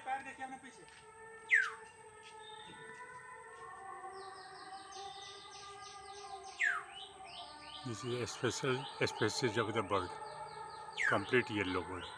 पैर देखिए अपने पीछे। This is a special species of the bird, complete yellow bird.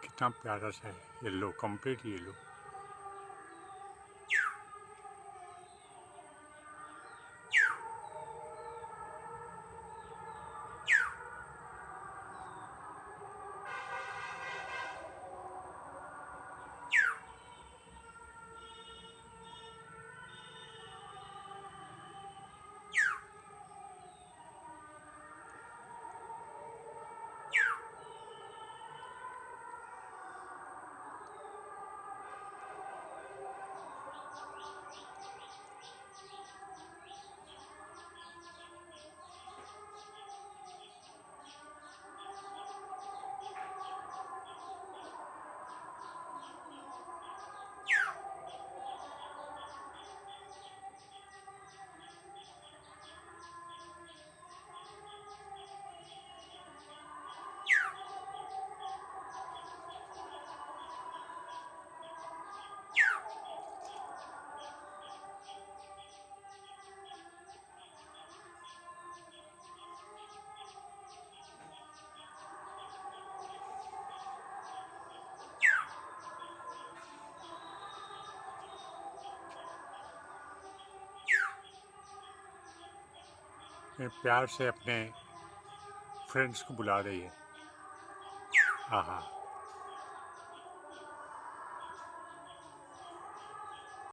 कितना प्यारा सा है, येलो, कंप्लीट येलो। ये प्यार से अपने फ्रेंड्स को बुला रही है। हाँ हाँ।